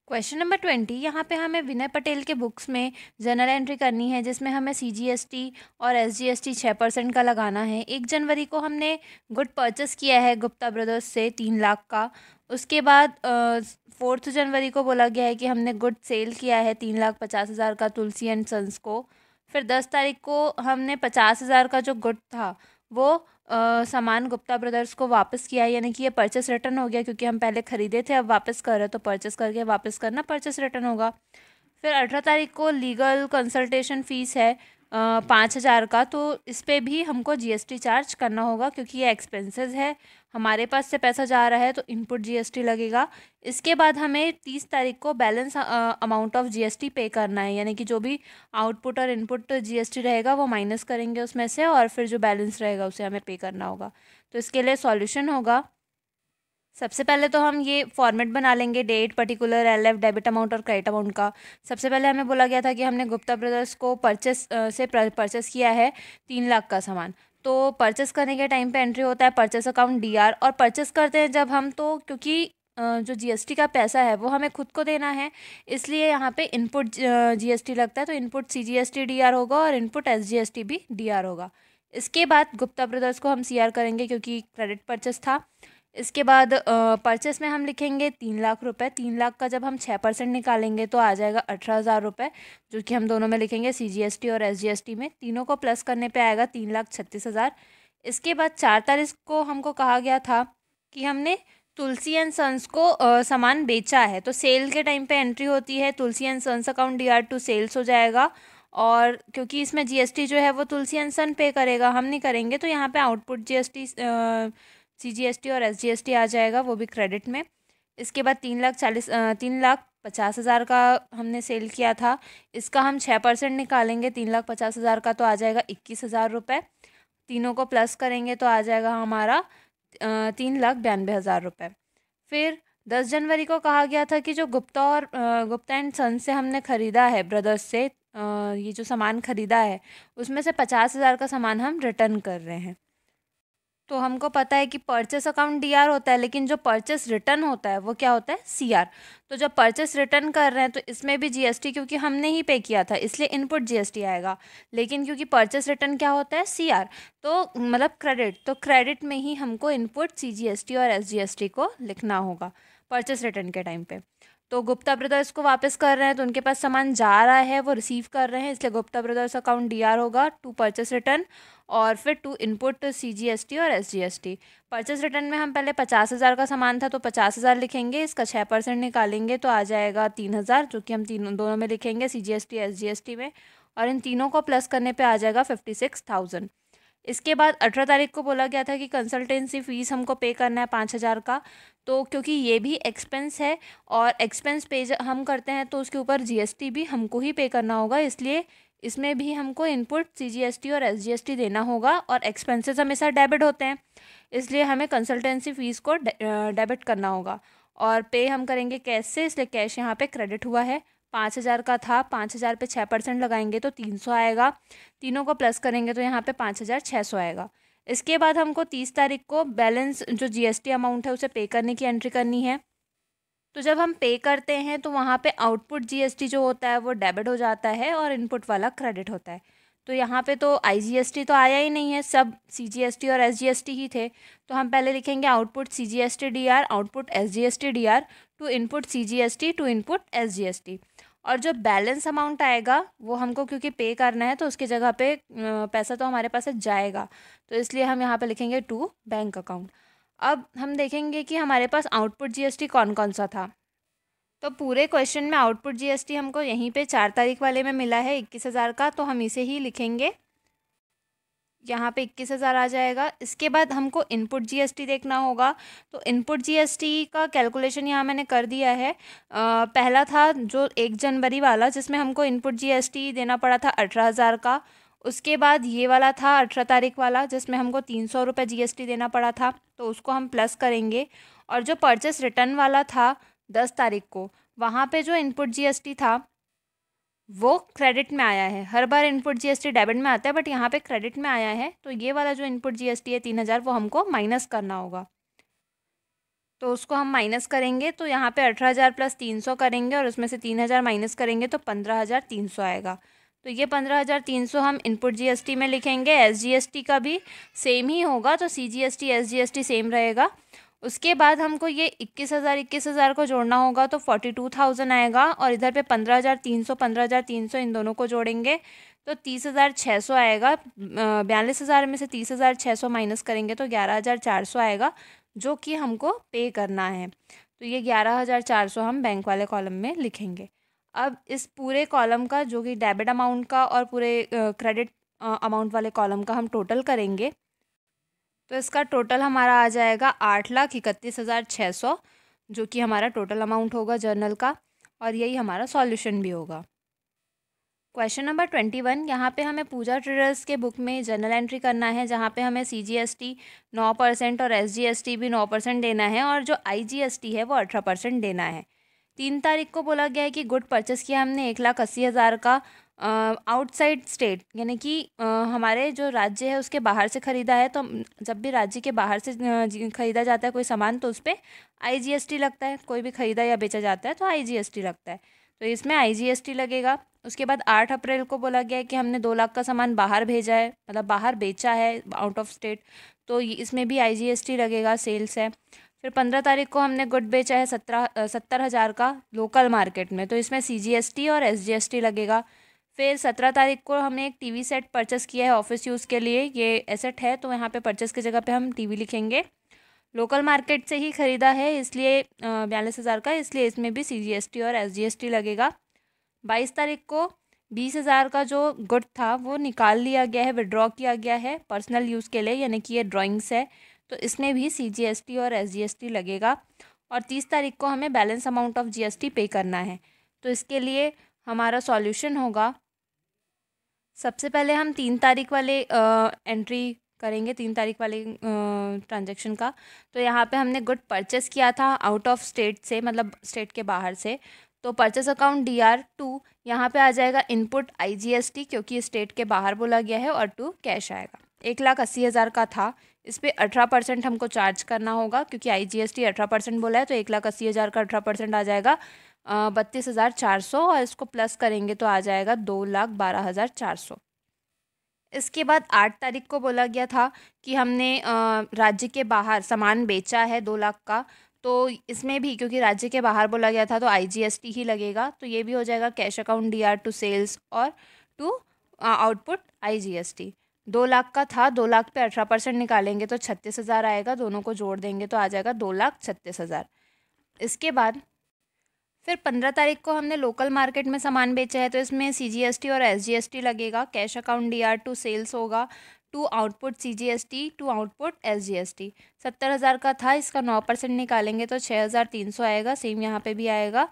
Question number 20। यहाँ पे हमें विनय पटेल के बुक्स में जर्नल एंट्री करनी है जिसमें हमें CGST और SGST 6% का लगाना है। 1 जनवरी को हमने गुड परचेस किया है गुप्ता ब्रदर्स से 3 लाख का। उसके बाद 4 जनवरी को बोला गया है कि हमने गुड सेल किया है 3,50,000 का तुलसी एंड सन्स को। फिर 10 तारीख को हमने 50,000 का जो गुड था वो सामान गुप्ता ब्रदर्स को वापस किया है, यानी कि ये परचेस रिटर्न हो गया क्योंकि हम पहले ख़रीदे थे, अब वापस कर रहे हैं तो परचेस करके वापस करना परचेस रिटर्न होगा। फिर 18 तारीख को लीगल कंसल्टेशन फ़ीस है 5,000 का, तो इस पे भी हमको GST चार्ज करना होगा क्योंकि ये एक्सपेंसेस है, हमारे पास से पैसा जा रहा है तो इनपुट GST लगेगा। इसके बाद हमें 30 तारीख को बैलेंस अमाउंट ऑफ GST पे करना है, यानी कि जो भी आउटपुट और इनपुट GST रहेगा वो माइनस करेंगे उसमें से और फिर जो बैलेंस रहेगा उसे हमें पे करना होगा। तो इसके लिए सॉल्यूशन होगा, सबसे पहले तो हम ये फॉर्मेट बना लेंगे date, particular, LF, debit amount और क्रेडिट अमाउंट का। सबसे पहले हमें बोला गया था कि हमने गुप्ता ब्रदर्स को परचेस किया है 3 लाख का सामान, तो परचेस करने के टाइम पे एंट्री होता है परचेस अकाउंट DR, और परचेस करते हैं जब हम तो क्योंकि जो GST का पैसा है वो हमें खुद को देना है, इसलिए यहाँ पे इनपुट GST लगता है, तो इनपुट CGST DR होगा और इनपुट SGST भी DR होगा। इसके बाद गुप्ता ब्रदर्स को हम CR करेंगे क्योंकि क्रेडिट परचेस था। इसके बाद परचेस में हम लिखेंगे 3 लाख रुपए। 3 लाख का जब हम 6% निकालेंगे तो आ जाएगा 18,000 रुपये, जो कि हम दोनों में लिखेंगे CGST और SGST में। तीनों को प्लस करने पे आएगा 3,36,000। इसके बाद 4 तारीख को हमको कहा गया था कि हमने तुलसी एंड सन्स को सामान बेचा है, तो सेल के टाइम पे एंट्री होती है Tulsi and sons account DR to sales हो जाएगा, और क्योंकि इसमें GST जो है वो तुलसी एंड सन पे करेगा, हम नहीं करेंगे, तो यहाँ पे आउटपुट GST CGST और SGST आ जाएगा, वो भी क्रेडिट में। इसके बाद 3,50,000 का हमने सेल किया था, इसका हम 6% निकालेंगे 3,50,000 का, तो आ जाएगा 21,000 रुपये। तीनों को प्लस करेंगे तो आ जाएगा हमारा 3,92,000 रुपये। फिर 10 जनवरी को कहा गया था कि जो गुप्ता एंड सन से हमने ख़रीदा है ब्रदर्स से, ये जो सामान ख़रीदा है उसमें से 50,000 का सामान हम रिटर्न कर रहे हैं। तो हमको पता है कि परचेस अकाउंट DR होता है, लेकिन जो परचेस रिटर्न होता है वो क्या होता है, CR। तो जब परचेस रिटर्न कर रहे हैं तो इसमें भी GST, क्योंकि हमने ही पे किया था इसलिए इनपुट GST आएगा, लेकिन क्योंकि परचेस रिटर्न क्या होता है, CR, तो मतलब क्रेडिट, तो क्रेडिट में ही हमको इनपुट CGST और SGST को लिखना होगा परचेस रिटर्न के टाइम पे। तो गुप्ता ब्रदर्स को वापस कर रहे हैं तो उनके पास सामान जा रहा है, वो रिसीव कर रहे हैं, इसलिए गुप्ता ब्रदर्स अकाउंट DR होगा टू परचेस रिटर्न और फिर टू इनपुट CGST और SGST। परचेस रिटर्न में हम पहले 50,000 का सामान था तो 50,000 लिखेंगे, इसका 6% निकालेंगे तो आ जाएगा 3,000, जो कि हम दोनों में लिखेंगे CGST SGST में, और इन तीनों को प्लस करने पे आ जाएगा 56,000। इसके बाद 18 तारीख को बोला गया था कि कंसल्टेंसी फ़ीस हमको पे करना है 5,000 का, तो क्योंकि ये भी एक्सपेंस है और एक्सपेंस पे हम करते हैं तो उसके ऊपर GST भी हमको ही पे करना होगा, इसलिए इसमें भी हमको इनपुट CGST और SGST देना होगा, और एक्सपेंसेस हमेशा डेबिट होते हैं इसलिए हमें कंसल्टेंसी फ़ीस को डेबिट करना होगा, और पे हम करेंगे कैश से, इसलिए कैश यहाँ पे क्रेडिट हुआ है। 5,000 का था, 5,000 पे 6% लगाएंगे तो 300 आएगा, तीनों को प्लस करेंगे तो यहाँ पे 5,600 आएगा। इसके बाद हमको 30 तारीख को बैलेंस जो GST अमाउंट है उसे पे करने की एंट्री करनी है। तो जब हम पे करते हैं तो वहाँ पे आउटपुट GST जो होता है वो डेबिट हो जाता है और इनपुट वाला क्रेडिट होता है। तो यहाँ पे तो IGST तो आया ही नहीं है, सब CGST और SGST ही थे, तो हम पहले लिखेंगे output CGST DR, output SGST DR to input CGST to input SGST, और जो बैलेंस अमाउंट आएगा वो हमको क्योंकि पे करना है तो उसकी जगह पे पैसा तो हमारे पास से जाएगा, तो इसलिए हम यहाँ पे लिखेंगे टू बैंक अकाउंट। अब हम देखेंगे कि हमारे पास आउटपुट GST कौन कौन सा था। तो पूरे क्वेश्चन में आउटपुट GST हमको यहीं पे 4 तारीख वाले में मिला है 21,000 का, तो हम इसे ही लिखेंगे, यहाँ पे 21,000 आ जाएगा। इसके बाद हमको इनपुट GST देखना होगा, तो इनपुट GST का कैलकुलेशन यहाँ मैंने कर दिया है। पहला था जो 1 जनवरी वाला जिसमें हमको इनपुट GST देना पड़ा था 18,000 का। उसके बाद ये वाला था 18 तारीख वाला जिसमें हमको 300 रुपये GST देना पड़ा था, तो उसको हम प्लस करेंगे। और जो परचेस रिटर्न वाला था 10 तारीख को, वहाँ पे जो इनपुट GST था वो क्रेडिट में आया है। हर बार इनपुट GST डेबिट में आता है बट यहाँ पे क्रेडिट में आया है, तो ये वाला जो इनपुट GST है 3,000 वो हमको माइनस करना होगा। तो उसको हम माइनस करेंगे, तो यहाँ पे 18,000 प्लस 300 करेंगे और उसमें से 3,000 माइनस करेंगे तो 15,300 आएगा। तो ये 15,300 हम इनपुट जीएसटी में लिखेंगे। एसजीएसटी का भी सेम ही होगा, तो सीजीएसटी एसजीएसटी सेम रहेगा। उसके बाद हमको ये 21,000 को जोड़ना होगा, तो 42,000 आएगा, और इधर पे 15,300 इन दोनों को जोड़ेंगे तो 30,600 आएगा। 42,000 में से 30,600 माइनस करेंगे तो 11,400 आएगा, जो कि हमको पे करना है। तो ये 11,400 हम बैंक वाले कॉलम में लिखेंगे। अब इस पूरे कॉलम का, जो कि डेबिट अमाउंट का और पूरे क्रेडिट अमाउंट वाले कॉलम का हम टोटल करेंगे, तो इसका टोटल हमारा आ जाएगा 8,31,600, जो कि हमारा टोटल अमाउंट होगा जर्नल का, और यही हमारा सॉल्यूशन भी होगा। क्वेश्चन नंबर 21, यहाँ पे हमें पूजा ट्रेडर्स के बुक में जर्नल एंट्री करना है, जहाँ पे हमें सीजीएसटी 9% और एसजीएसटी भी 9% देना है, और जो आईजीएसटी है वो 18% देना है। 3 तारीख को बोला गया है कि गुड परचेस किया हमने 1,80,000 का आउटसाइड स्टेट, यानी कि हमारे जो राज्य है उसके बाहर से ख़रीदा है। तो जब भी राज्य के बाहर से ख़रीदा जाता है कोई सामान, तो उस पर आईजीएसटी लगता है। कोई भी ख़रीदा या बेचा जाता है तो आईजीएसटी लगता है, तो इसमें आईजीएसटी लगेगा। उसके बाद 8 अप्रैल को बोला गया है कि हमने 2 लाख का सामान बाहर भेजा है, मतलब बाहर बेचा है आउट ऑफ स्टेट, तो इसमें भी आईजीएसटी लगेगा, सेल्स है। फिर 15 तारीख को हमने गुड बेचा है 70,000 का लोकल मार्केट में, तो इसमें सीजीएसटी और एसजीएसटी लगेगा। फिर 17 तारीख को हमने एक टीवी सेट परचेस किया है ऑफिस यूज़ के लिए, ये एसेट है, तो यहाँ पे परचेस की जगह पे हम टीवी लिखेंगे। लोकल मार्केट से ही ख़रीदा है, इसलिए 42,000 का, इसलिए इसमें भी सीजीएसटी और एसजीएसटी लगेगा। 22 तारीख को 20,000 का जो गुड था वो निकाल लिया गया है, विड्रॉ किया गया है पर्सनल यूज़ के लिए, यानी कि ये ड्राइंग्स है, तो इसमें भी सीजीएसटी और एसजीएसटी लगेगा। और 30 तारीख को हमें बैलेंस अमाउंट ऑफ जीएसटी पे करना है, तो इसके लिए हमारा सॉल्यूशन होगा, सबसे पहले हम 3 तारीख वाले एंट्री करेंगे, 3 तारीख वाले ट्रांजैक्शन का। तो यहाँ पे हमने गुड परचेस किया था आउट ऑफ स्टेट से, मतलब स्टेट के बाहर से, तो परचेस अकाउंट DR2 यहाँ पे आ जाएगा इनपुट आईजीएसटी, क्योंकि स्टेट के बाहर बोला गया है, और 2 कैश आएगा। 1,80,000 का था, इस पर 18% हमको चार्ज करना होगा, क्योंकि आईजीएसटी 18% बोला है, तो 1,80,000 का 18% आ जाएगा 32,400, और इसको प्लस करेंगे तो आ जाएगा 2,12,400। इसके बाद 8 तारीख को बोला गया था कि हमने राज्य के बाहर सामान बेचा है 2 लाख का, तो इसमें भी क्योंकि राज्य के बाहर बोला गया था तो आईजीएसटी ही लगेगा, तो ये भी हो जाएगा कैश अकाउंट DR2 सेल्स और टू आउटपुट आईजीएसटी। 2 लाख का था, 2 लाख पे 18% निकालेंगे तो 36,000 आएगा, दोनों को जोड़ देंगे तो आ जाएगा 2,36,000। इसके बाद फिर 15 तारीख को हमने लोकल मार्केट में सामान बेचा है, तो इसमें सीजीएसटी और एसजीएसटी लगेगा। कैश अकाउंट DR2 सेल्स होगा, to output CGST, to output SGST. 70,000 का था, इसका 9% निकालेंगे तो 6,300 आएगा, सेम यहाँ पे भी आएगा।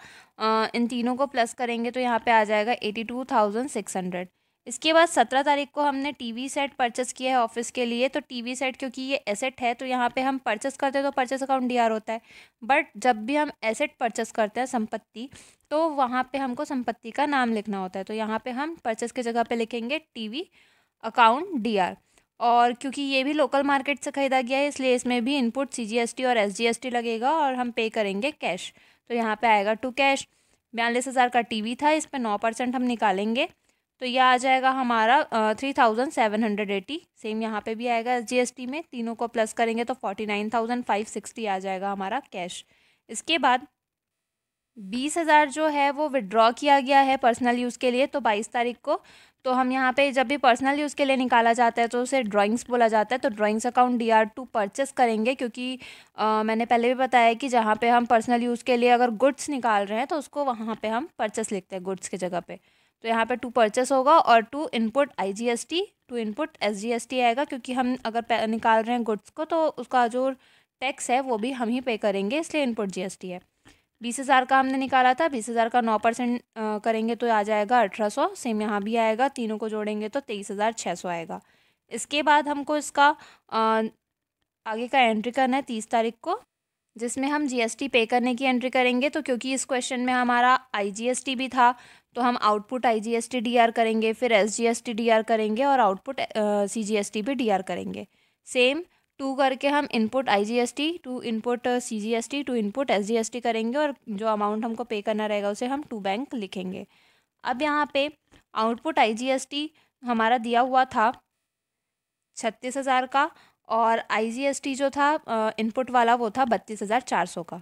इन तीनों को प्लस करेंगे तो यहाँ पे आ जाएगा 82,600। इसके बाद 17 तारीख को हमने टीवी सेट परचेस किया है ऑफिस के लिए, तो टीवी सेट क्योंकि ये एसेट है, तो यहाँ पे हम परचेस करते हैं तो परचेस अकाउंट DR होता है, बट जब भी हम एसेट परचेस करते हैं संपत्ति, तो वहाँ पे हमको संपत्ति का नाम लिखना होता है, तो यहाँ पे हम परचेस की जगह पे लिखेंगे टीवी अकाउंट DR। और क्योंकि ये भी लोकल मार्केट से ख़रीदा गया है, इसलिए इसमें भी इनपुट सीजीएसटी और एसजीएसटी लगेगा, और हम पे करेंगे कैश, तो यहाँ पे आएगा टू कैश। 42,000 का टीवी था, इस पर 9% हम निकालेंगे तो यह आ जाएगा हमारा 3,780, सेम यहाँ पे भी आएगा एसजीएसटी में, तीनों को प्लस करेंगे तो 49,560 आ जाएगा हमारा कैश। इसके बाद 20,000 जो है वो विड्रॉ किया गया है पर्सनल यूज़ के लिए, तो 22 तारीख को, तो हम यहाँ पे जब भी पर्सनल यूज़ के लिए निकाला जाता है तो उसे ड्राइंग्स बोला जाता है, तो ड्राइंग्स अकाउंट DR2 परचेस करेंगे, क्योंकि मैंने पहले भी बताया कि जहाँ पे हम पर्सनल यूज़ के लिए अगर गुड्स निकाल रहे हैं तो उसको वहाँ पे हम परचेस लिखते हैं गुड्स की जगह पे, तो यहाँ पे 2 परचेस होगा और 2 इनपुट आईजीएसटी, 2 इनपुट एसजीएसटी आएगा, क्योंकि हम अगर निकाल रहे हैं गुड्स को तो उसका जो टैक्स है वो भी हम ही पे करेंगे, इसलिए इनपुट जीएसटी है। 20,000 का हमने निकाला था, 20,000 का 9% करेंगे तो आ जाएगा 1,800, सेम यहाँ भी आएगा, तीनों को जोड़ेंगे तो 23,600 आएगा। इसके बाद हमको इसका आगे का एंट्री करना है 30 तारीख को, जिसमें हम जीएसटी पे करने की एंट्री करेंगे। तो क्योंकि इस क्वेश्चन में हमारा आईजीएसटी भी था तो हम आउटपुट आईजीएसटी DR करेंगे, फिर एसजीएसटी DR करेंगे और आउटपुट सीजीएसटी भी DR करेंगे। सेम टू करके हम input IGST, to input CGST, to input SGST करेंगे और जो अमाउंट हमको पे करना रहेगा उसे हम टू बैंक लिखेंगे। अब यहाँ पे आउटपुट IGST हमारा दिया हुआ था 36,000 का और IGST जो था इनपुट वाला वो था 32,400 का।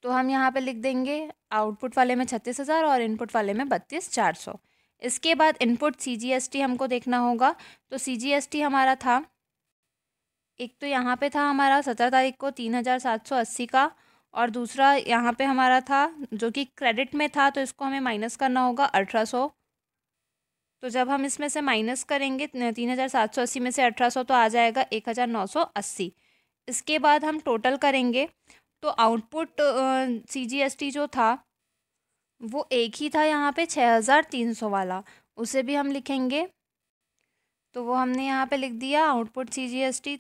तो हम यहाँ पे लिख देंगे आउटपुट वाले में 36,000 और इनपुट वाले में 32,400। इसके बाद इनपुट CGST हमको देखना होगा। तो CGST हमारा था, एक तो यहाँ पे था हमारा 17 तारीख को 3,780 का, और दूसरा यहाँ पे हमारा था जो कि क्रेडिट में था, तो इसको हमें माइनस करना होगा 1800। तो जब हम इसमें से माइनस करेंगे 3,780 में से 1800 तो आ जाएगा 1,980। इसके बाद हम टोटल करेंगे तो आउटपुट CGST जो था वो एक ही था यहाँ पे 6,300 वाला, उसे भी हम लिखेंगे। तो वो हमने यहाँ पे लिख दिया आउटपुट CGST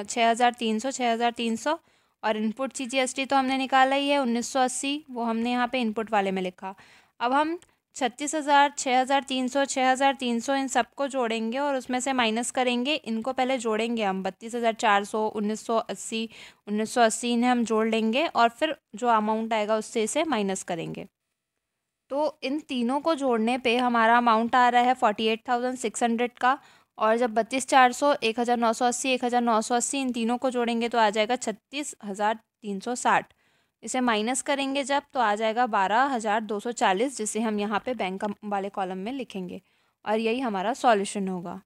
6,300 और इनपुट CGST तो हमने निकाला ही है 1,980, वो हमने यहाँ पे इनपुट वाले में लिखा। अब हम 36,000, 6,300, 6,300 इन सबको जोड़ेंगे और उसमें से माइनस करेंगे। इनको पहले जोड़ेंगे हम 32,400, 1,980, 1,980 इन्हें हम जोड़ लेंगे और फिर जो अमाउंट आएगा उससे इसे माइनस करेंगे। तो इन तीनों को जोड़ने पे हमारा अमाउंट आ रहा है 48,600 का, और जब 32,400, 1,980, 1,980 इन तीनों को जोड़ेंगे तो आ जाएगा 36,360। इसे माइनस करेंगे जब तो आ जाएगा 12,240, जिसे हम यहाँ पे बैंक वाले कॉलम में लिखेंगे और यही हमारा सॉल्यूशन होगा।